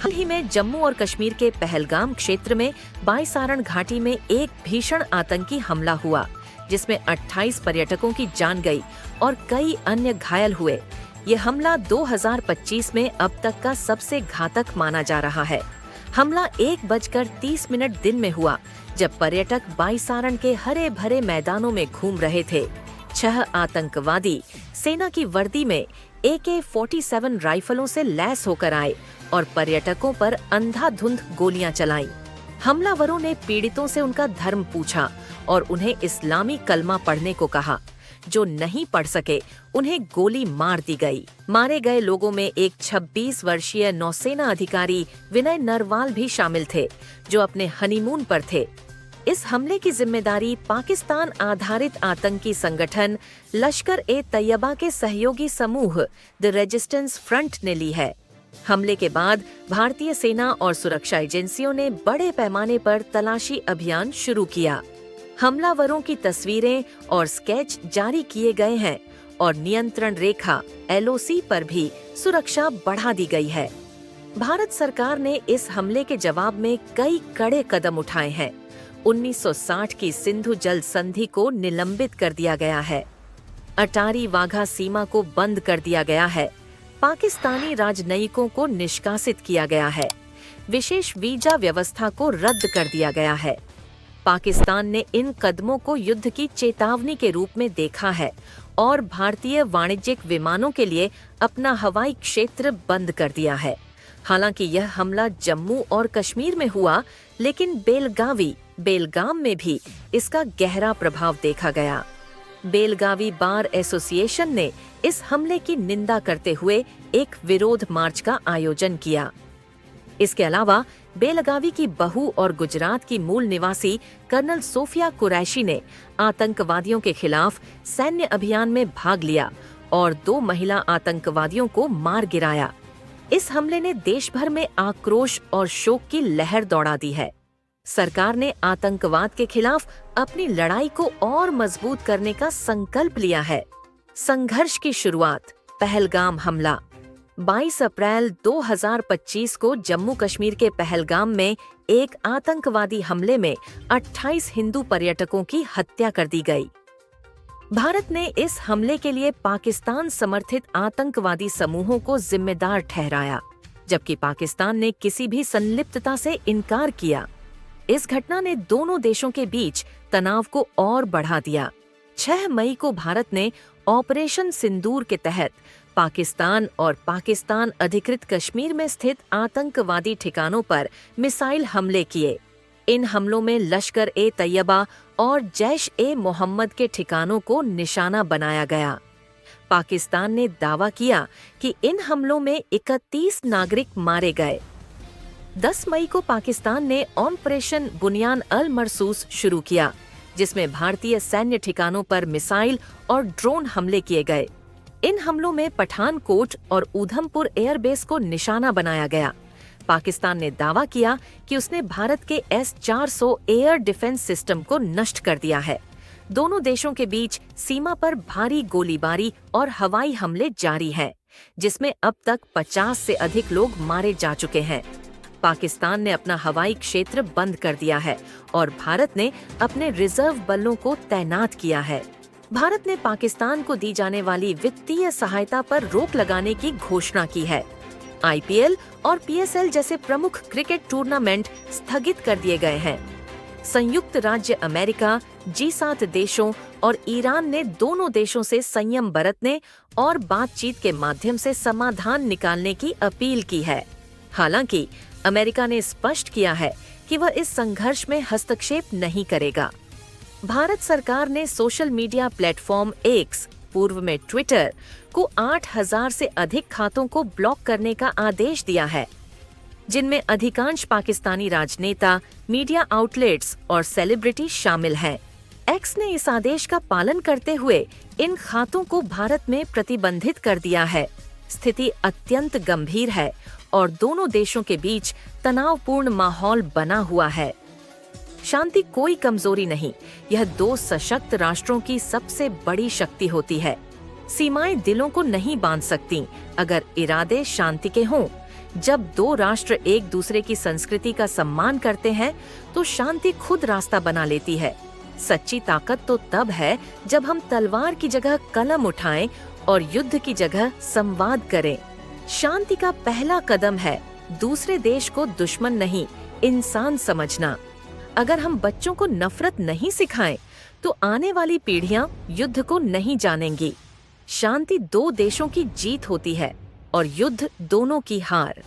हाल ही में जम्मू और कश्मीर के पहलगाम क्षेत्र में बाईसारण घाटी में एक भीषण आतंकी हमला हुआ, जिसमें 28 पर्यटकों की जान गई और कई अन्य घायल हुए। ये हमला 2025 में अब तक का सबसे घातक माना जा रहा है। हमला 1:30 दिन में हुआ, जब पर्यटक बाईसारण के हरे भरे मैदानों में घूम रहे थे। 6 आतंकवादी सेना की वर्दी में AK-47 राइफलों से लैस होकर आए और पर्यटकों पर अंधाधुंध गोलियां चलाईं। हमलावरों ने पीड़ितों से उनका धर्म पूछा और उन्हें इस्लामी कलमा पढ़ने को कहा। जो नहीं पढ़ सके उन्हें गोली मार दी गई। मारे गए लोगों में एक 26 वर्षीय नौसेना अधिकारी विनय नरवाल भी शामिल थे, जो अपने हनीमून पर थे। इस हमले की जिम्मेदारी पाकिस्तान आधारित आतंकी संगठन लश्कर-ए-तैयबा के सहयोगी समूह द रेजिस्टेंस फ्रंट ने ली है। हमले के बाद भारतीय सेना और सुरक्षा एजेंसियों ने बड़े पैमाने पर तलाशी अभियान शुरू किया। हमलावरों की तस्वीरें और स्केच जारी किए गए हैं और नियंत्रण रेखा LOC पर भी सुरक्षा बढ़ा दी गई है। भारत सरकार ने इस हमले के जवाब में कई कड़े कदम उठाए हैं। 1960 की सिंधु जल संधि को निलंबित कर दिया गया है। अटारी वाघा सीमा को बंद कर दिया गया है। पाकिस्तानी राजनयिकों को निष्कासित किया गया है। विशेष वीजा व्यवस्था को रद्द कर दिया गया है। पाकिस्तान ने इन कदमों को युद्ध की चेतावनी के रूप में देखा है और भारतीय वाणिज्यिक विमानों के लिए अपना हवाई क्षेत्र बंद कर दिया है। हालांकि यह हमला जम्मू और कश्मीर में हुआ, लेकिन बेलगाम में भी इसका गहरा प्रभाव देखा गया। बेलगावी बार एसोसिएशन ने इस हमले की निंदा करते हुए एक विरोध मार्च का आयोजन किया। इसके अलावा बेलगावी की बहू और गुजरात की मूल निवासी कर्नल सोफिया कुरैशी ने आतंकवादियों के खिलाफ सैन्य अभियान में भाग लिया और 2 महिला आतंकवादियों को मार गिराया। इस हमले ने देश भर में आक्रोश और शोक की लहर दौड़ा दी है। सरकार ने आतंकवाद के खिलाफ अपनी लड़ाई को और मजबूत करने का संकल्प लिया है। संघर्ष की शुरुआत, पहलगाम हमला। 22 अप्रैल 2025 को जम्मू कश्मीर के पहलगाम में एक आतंकवादी हमले में 28 हिंदू पर्यटकों की हत्या कर दी गई। भारत ने इस हमले के लिए पाकिस्तान समर्थित आतंकवादी समूहों को जिम्मेदार ठहराया, जबकि पाकिस्तान ने किसी भी संलिप्तता से इनकार किया। इस घटना ने दोनों देशों के बीच तनाव को और बढ़ा दिया। 6 मई को भारत ने ऑपरेशन सिंदूर के तहत पाकिस्तान और पाकिस्तान अधिकृत कश्मीर में स्थित आतंकवादी ठिकानों पर मिसाइल हमले किए। इन हमलों में लश्कर-ए-तैयबा और जैश-ए-मोहम्मद के ठिकानों को निशाना बनाया गया। पाकिस्तान ने दावा किया कि इन हमलों में 31 नागरिक मारे गए। 10 मई को पाकिस्तान ने ऑपरेशन बुनियान अल मरसूस शुरू किया, जिसमें भारतीय सैन्य ठिकानों पर मिसाइल और ड्रोन हमले किए गए। इन हमलों में पठानकोट और ऊधमपुर एयरबेस को निशाना बनाया गया। पाकिस्तान ने दावा किया कि उसने भारत के S-400 एयर डिफेंस सिस्टम को नष्ट कर दिया है। दोनों देशों के बीच सीमा पर भारी गोलीबारी और हवाई हमले जारी हैं, जिसमें अब तक 50 से अधिक लोग मारे जा चुके हैं। पाकिस्तान ने अपना हवाई क्षेत्र बंद कर दिया है और भारत ने अपने रिजर्व बलों को तैनात किया है। भारत ने पाकिस्तान को दी जाने वाली वित्तीय सहायता पर रोक लगाने की घोषणा की है। IPL और PSL जैसे प्रमुख क्रिकेट टूर्नामेंट स्थगित कर दिए गए हैं। संयुक्त राज्य अमेरिका, G7 देशों और ईरान ने दोनों देशों से संयम बरतने और बातचीत के माध्यम से समाधान निकालने की अपील की है। हालांकि अमेरिका ने स्पष्ट किया है कि वह इस संघर्ष में हस्तक्षेप नहीं करेगा। भारत सरकार ने सोशल मीडिया प्लेटफॉर्म X, पूर्व में ट्विटर, को 8000 से अधिक खातों को ब्लॉक करने का आदेश दिया है, जिनमें अधिकांश पाकिस्तानी राजनेता, मीडिया आउटलेट्स और सेलिब्रिटी शामिल हैं। X ने इस आदेश का पालन करते हुए इन खातों को भारत में प्रतिबंधित कर दिया है। स्थिति अत्यंत गंभीर है और दोनों देशों के बीच तनावपूर्ण माहौल बना हुआ है। शांति कोई कमजोरी नहीं, यह 2 सशक्त राष्ट्रों की सबसे बड़ी शक्ति होती है। सीमाएं दिलों को नहीं बांध सकती अगर इरादे शांति के हों। जब दो राष्ट्र एक दूसरे की संस्कृति का सम्मान करते हैं तो शांति खुद रास्ता बना लेती है। सच्ची ताकत तो तब है जब हम तलवार की जगह कलम उठाएं और युद्ध की जगह संवाद करें। शांति का पहला कदम है दूसरे देश को दुश्मन नहीं, इंसान समझना। अगर हम बच्चों को नफरत नहीं सिखाएं तो आने वाली पीढ़ियां युद्ध को नहीं जानेंगी। शांति दो देशों की जीत होती है और युद्ध दोनों की हार।